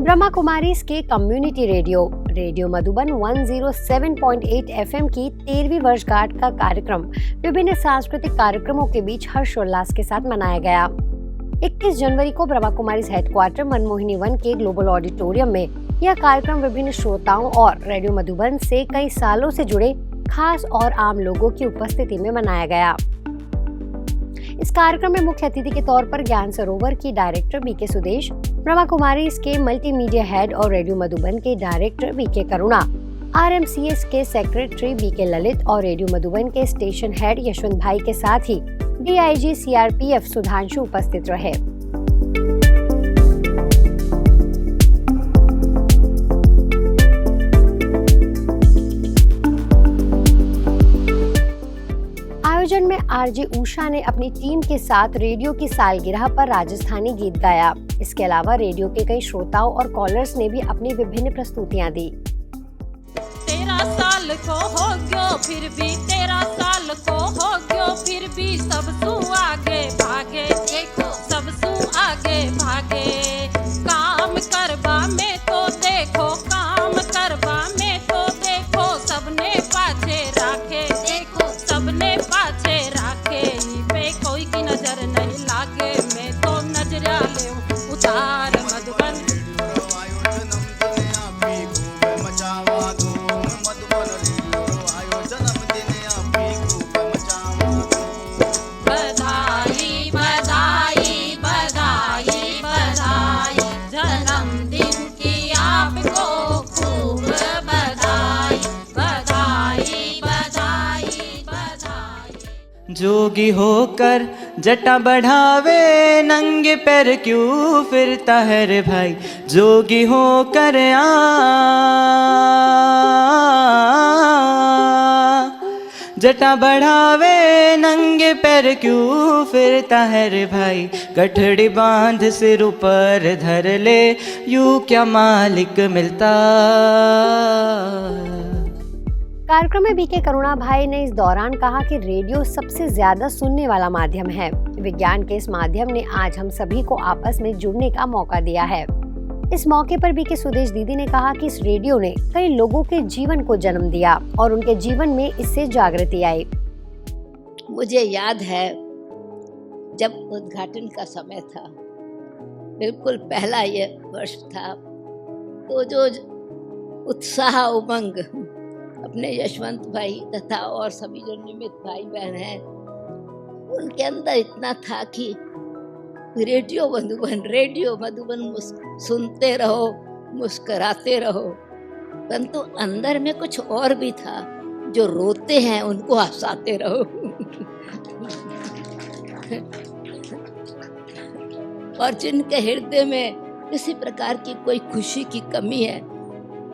ब्रह्मा कुमारीज के community radio Madhuban 107.8 FM की 13वीं वर्षगांठ का कार्यक्रम विभिन्न सांस्कृतिक कार्यक्रमों के बीच हर्षोल्लास के साथ मनाया गया। 21 जनवरी को ब्रह्मा कुमारीज हेडक्वार्टर मनमोहिनी वन के ग्लोबल ऑडिटोरियम में यह कार्यक्रम विभिन्न श्रोताओं और रेडियो मधुबन से कई सालों से जुड़े खास और आम लोगों की उपस्थिति में मनाया गया। इस कार्यक्रम में मुख्य अतिथि के तौर पर ज्ञान सरोवर की डायरेक्टर बीके सुदेश, ब्रह्मा कुमारीज के मल्टीमीडिया हेड और रेडियो मधुबन के डायरेक्टर बीके करुणा, आरएमसीएस के सेक्रेटरी बीके ललित और रेडियो मधुबन के स्टेशन हेड यशवंत भाई के साथ ही डीआईजी सीआरपीएफ सुधांशु उपस्थित रहे। आयोजन में आरजे उषा ने अपनी टीम के साथ रेडियो की सालगिरह पर राजस्थानी गीत गाया। इसके अलावा रेडियो के कई श्रोताओं और कॉलर्स ने भी अपनी विभिन्न प्रस्तुतियां दी। 13 साल को हो गयो फिर भी 13 साल को हो गयो फिर भी सबसू आगे भागे, देखो सबसू आगे भागे। काम करबा में तो देखो, काम करबा में तो देखो, सबने पाछे राखे, देखो सबने पाछे राखे। पे कोई की नजर नहीं लागे, मैं तो नजरिया ले उतार मधुबन। जोगी होकर जटा बढ़ावे, नंगे पैर क्यों फिरता है रे भाई। जोगी होकर जटा बढ़ावे, नंगे पैर क्यों फिरता है रे भाई। गठड़ी बांध सिर ऊपर धर ले, यूं क्या मालिक मिलता। कार्यक्रम में बीके करुणा भाई ने इस दौरान कहा कि रेडियो सबसे ज्यादा सुनने वाला माध्यम है। विज्ञान के इस माध्यम ने आज हम सभी को आपस में जुड़ने का मौका दिया है। इस मौके पर बीके सुदेश दीदी ने कहा कि इस रेडियो ने कई लोगों के जीवन को जन्म दिया और उनके जीवन में इससे जागृति आई। मुझे याद है जब उद्घाटन का समय था, बिल्कुल पहला ये वर्ष था, तो जो उत्साह उमंग अपने यशवंत भाई तथा और सभी जो निमित भाई बहन हैं, उनके अंदर इतना था कि रेडियो मधुबन सुनते रहो, मुस्कुराते रहो। परंतु अंदर में कुछ और भी था, जो रोते हैं उनको हंसाते रहो। और जिनके हृदय में किसी प्रकार की कोई खुशी की कमी है,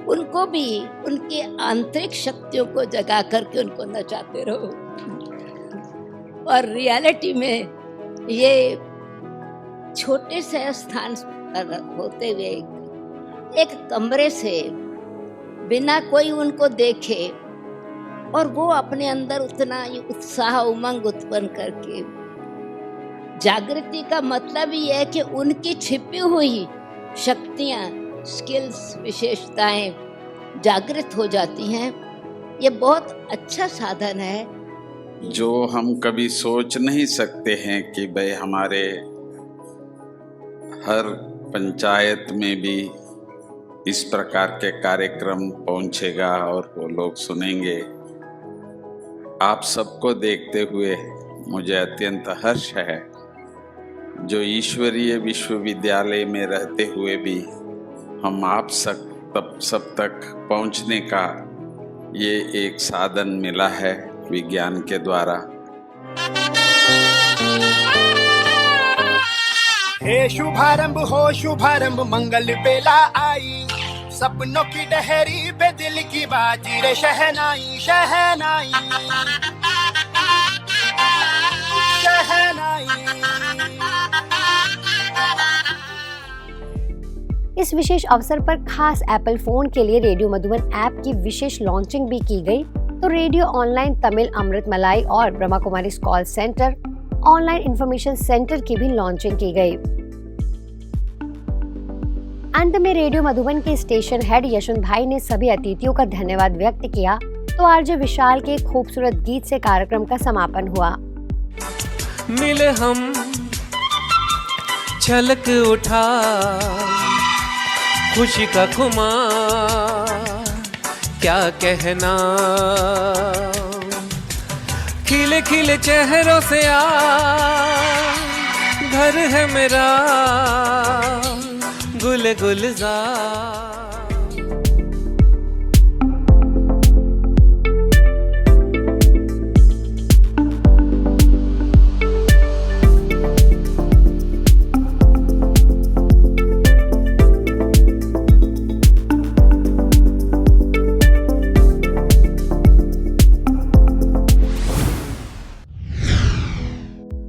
उनको भी उनके आंतरिक शक्तियों को जगा करके उनको नचाते रहो। और रियलिटी में ये छोटे से स्थान पर होते हुए एक कमरे से बिना कोई उनको देखे और वो अपने अंदर उतना ही उत्साह उमंग उत्पन्न करके, जागृति का मतलब ये है कि उनकी छिपी हुई शक्तियाँ, स्किल्स, विशेषताएं जागृत हो जाती हैं। ये बहुत अच्छा साधन है जो हम कभी सोच नहीं सकते हैं कि भाई हमारे हर पंचायत में भी इस प्रकार के कार्यक्रम पहुंचेगा और वो लोग सुनेंगे। आप सबको देखते हुए मुझे अत्यंत हर्ष है जो ईश्वरीय विश्वविद्यालय में रहते हुए भी हम आप सब तक पहुंचने का ये एक साधन मिला है विज्ञान के द्वारा। हे शुभारंभ मंगल बेला आई, सपनों की डहरी पे दिल की बाजी रे शहनाई शहनाई शहनाई। इस विशेष अवसर पर खास एप्पल फोन के लिए रेडियो मधुबन ऐप की विशेष लॉन्चिंग भी की गई। तो रेडियो ऑनलाइन तमिल अमृत मलाई और Brahma Kumaris call centre online information centre की भी लॉन्चिंग की गई। अंत में रेडियो मधुबन के स्टेशन हेड यशवंत भाई ने सभी अतिथियों का धन्यवाद व्यक्त किया तो आरजे विशाल के खूबसूरत गीत से कार्यक्रम का समापन हुआ। मिले हम छलक उठा खुशी का खुमार क्या कहना, खिले खिले चेहरों से आ घर है मेरा गुल गुलजार।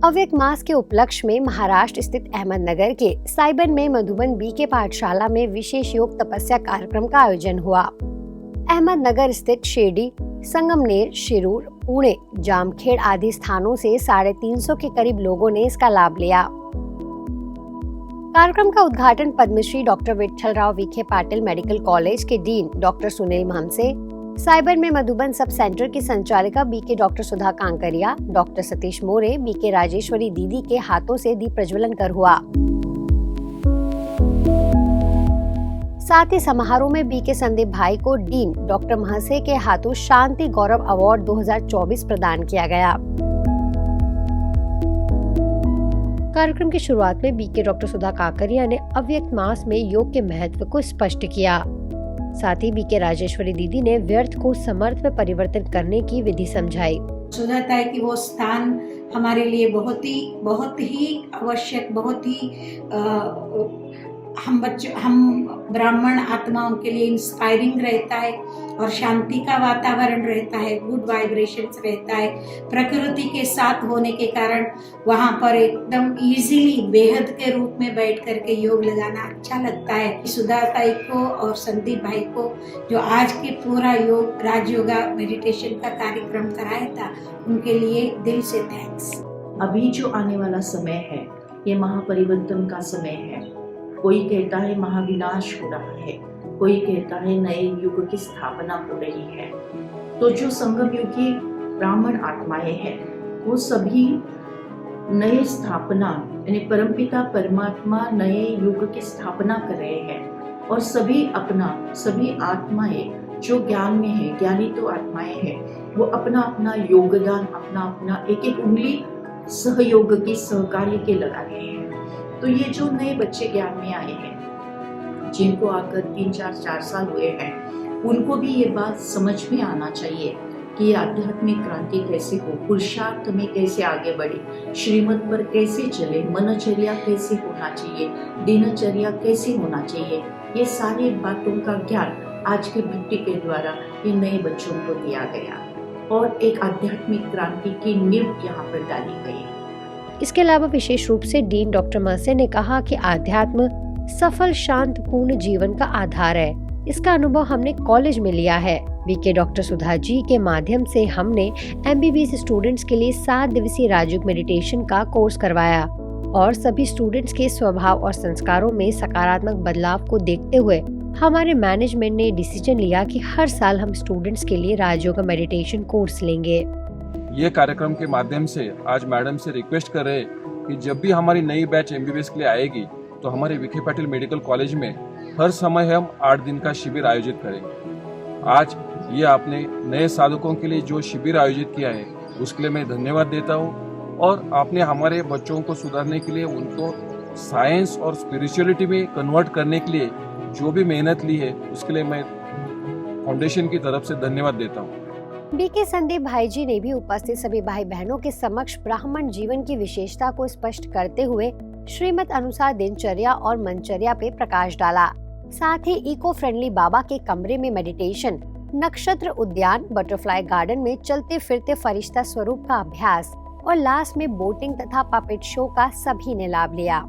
अव्यक्त मास के उपलक्ष्य में महाराष्ट्र स्थित अहमदनगर के साइबन में मधुबन बीके पाठशाला में विशेष योग तपस्या कार्यक्रम का आयोजन हुआ। अहमदनगर स्थित शिरडी, संगमनेर, शिरूर, पुणे, जामखेड़ आदि स्थानों से 350 के करीब लोगों ने इसका लाभ लिया। कार्यक्रम का उद्घाटन Padmashri doctor Vitthalrao Vikhe Patil medical college के डीन डॉक्टर सुनील महमसे, साइबर में मधुबन सब सेंटर की संचालिका बीके डॉक्टर सुधा कांकरिया, डॉक्टर सतीश मोरे, बीके राजेश्वरी दीदी के हाथों से दीप प्रज्वलन कर हुआ। साथ ही समारोह में बीके संदीप भाई को डीन डॉक्टर महसे के हाथों शांति गौरव अवार्ड 2024 प्रदान किया गया। कार्यक्रम की शुरुआत में बीके डॉक्टर सुधा काकरिया ने अव्यक्त मास में योग के महत्व को स्पष्ट किया। साथ ही बीके राजेश्वरी दीदी ने व्यर्थ को समर्थ में परिवर्तन करने की विधि समझाई। सुझाता है कि वो स्थान हमारे लिए बहुत ही आवश्यक, बहुत ही हम ब्राह्मण आत्माओं के लिए इंस्पायरिंग रहता है और शांति का वातावरण रहता है, गुड वाइब्रेशंस रहता है। प्रकृति के साथ होने के कारण वहाँ पर एकदम इजीली बेहद के रूप में बैठ करके योग लगाना अच्छा लगता है। सुधा ताई को और संदीप भाई को जो आज के पूरा योग राजयोगा मेडिटेशन का कार्यक्रम कराया था, उनके लिए दिल से थैंक्स। अभी जो आने वाला समय है ये महापरिवर्तन का समय है। कोई कहता है महाविनाश हो रहा है, कोई कहता है नए युग की स्थापना हो रही है। तो जो संगम युगी ब्राह्मण आत्माएं हैं वो सभी नए स्थापना यानी परमपिता परमात्मा नए युग की स्थापना कर रहे हैं और सभी आत्माएं जो ज्ञान में है, ज्ञानी तो आत्माएं हैं, वो अपना अपना योगदान, अपना एक एक उंगली सहयोग की सहकार्य के लगा रहे हैं। तो ये जो नए बच्चे ज्ञान में आए हैं, जिनको आकर 3-4 साल हुए हैं, उनको भी ये बात समझ में आना चाहिए कि ये आध्यात्मिक क्रांति कैसे हो, पुरुषार्थ में कैसे आगे बढ़े, श्रीमत पर कैसे चले, मनचर्या कैसे होना चाहिए, दिनचर्या कैसे होना चाहिए। ये सारी बातों का ज्ञान आज के भक्ति के द्वारा ये नए बच्चों को दिया गया और एक आध्यात्मिक क्रांति की नींव यहाँ पर डाली गई। इसके अलावा विशेष रूप से डीन डॉक्टर महसे ने कहा कि आध्यात्म सफल शांतपूर्ण जीवन का आधार है। इसका अनुभव हमने कॉलेज में लिया है। बीके डॉक्टर सुधा जी के माध्यम से हमने MBBS स्टूडेंट्स के लिए 7 दिवसीय राजयोग मेडिटेशन का कोर्स करवाया और सभी स्टूडेंट्स के स्वभाव और संस्कारों में सकारात्मक बदलाव को देखते हुए हमारे मैनेजमेंट ने डिसीजन लिया कि हर साल हम स्टूडेंट्स के लिए राजयोग मेडिटेशन कोर्स लेंगे। ये कार्यक्रम के माध्यम से आज मैडम से रिक्वेस्ट कर रहे हैं कि जब भी हमारी नई बैच MBBS के लिए आएगी तो हमारे विखे पाटिल मेडिकल कॉलेज में हर समय हम 8 दिन का शिविर आयोजित करेंगे। आज ये आपने नए साधकों के लिए जो शिविर आयोजित किया है उसके लिए मैं धन्यवाद देता हूँ और आपने हमारे बच्चों को सुधारने के लिए, उनको साइंस और स्पिरिचुअलिटी में कन्वर्ट करने के लिए जो भी मेहनत ली है उसके लिए मैं फाउंडेशन की तरफ से धन्यवाद देता हूँ। बीके संदीप भाई जी ने भी उपस्थित सभी भाई बहनों के समक्ष ब्राह्मण जीवन की विशेषता को स्पष्ट करते हुए श्रीमत अनुसार दिनचर्या और मनचर्या पे प्रकाश डाला। साथ ही इको फ्रेंडली बाबा के कमरे में मेडिटेशन, नक्षत्र उद्यान, बटरफ्लाई गार्डन में चलते फिरते फरिश्ता स्वरूप का अभ्यास और लास्ट में बोटिंग तथा पपेट शो का सभी ने लाभ लिया।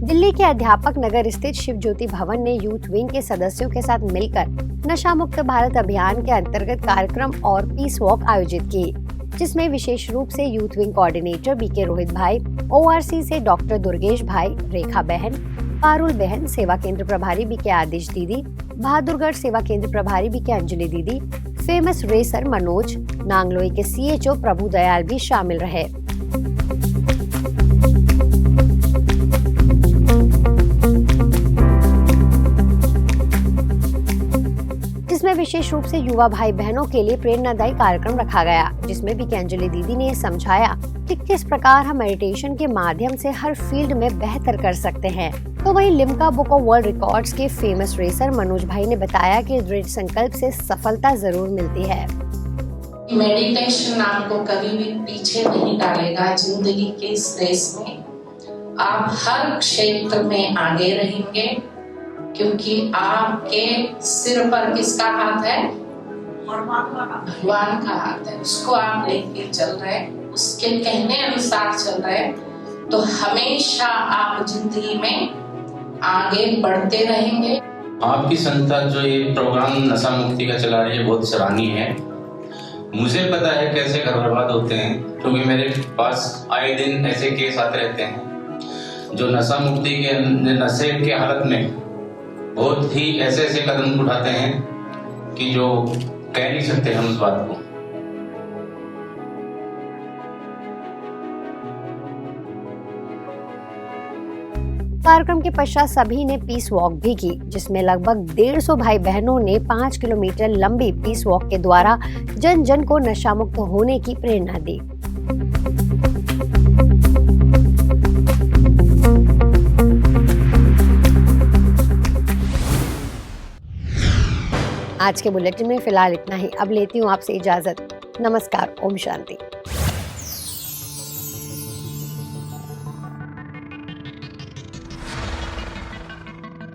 दिल्ली के अध्यापक नगर स्थित शिव ज्योति भवन ने यूथ विंग के सदस्यों के साथ मिलकर नशा मुक्त भारत अभियान के अंतर्गत कार्यक्रम और पीस वॉक आयोजित की। जिसमें विशेष रूप से youth wing coordinator BK Rohit भाई, ORC से डॉक्टर दुर्गेश भाई, रेखा बहन, पारुल बहन, सेवा केंद्र प्रभारी बीके आदिश दीदी, बहादुरगढ़ सेवा केंद्र प्रभारी बीके अंजलि दीदी, फेमस रेसर मनोज, नांगलोई के CHO प्रभु दयाल भी शामिल रहे। जिसमें विशेष रूप से युवा भाई बहनों के लिए प्रेरणादायी कार्यक्रम रखा गया, जिसमें बीके अंजलि दीदी ने समझाया कि किस प्रकार हम मेडिटेशन के माध्यम से हर फील्ड में बेहतर कर सकते हैं। तो वहीं Limca book of world records के फेमस रेसर मनोज भाई ने बताया कि दृढ़ संकल्प से सफलता जरूर मिलती है। मेडिटेशन आपको कभी भी पीछे नहीं डालेगा। जिंदगी के इस रेस में आप हर क्षेत्र में आगे रहेंगे, क्योंकि आपके सिर पर किसका हाथ है? भगवान का हाथ है। उसको आप लेके चल रहे हैं, उसके कहने अनुसार चल रहे हैं, तो हमेशा आप जिंदगी में आगे बढ़ते रहेंगे। आपकी संस्था जो ये प्रोग्राम नशा मुक्ति का चला रही है बहुत सराहनीय है। मुझे पता है कैसे घर बर्बाद होते हैं, क्योंकि मेरे पास आए दिन ऐसे केस आते रहते हैं जो नशा मुक्ति के नशे के हालत में बहुत ही ऐसे ऐसे कदम उठाते हैं कि जो कह नहीं सकते हम उस बात को। कार्यक्रम के पश्चात सभी ने पीस वॉक भी की, जिसमें लगभग 150 भाई बहनों ने 5 किलोमीटर लंबी पीस वॉक के द्वारा जन जन को नशा मुक्त होने की प्रेरणा दी। आज के बुलेटिन में फिलहाल इतना ही। अब लेती हूँ आपसे इजाजत। नमस्कार। ओम शांति।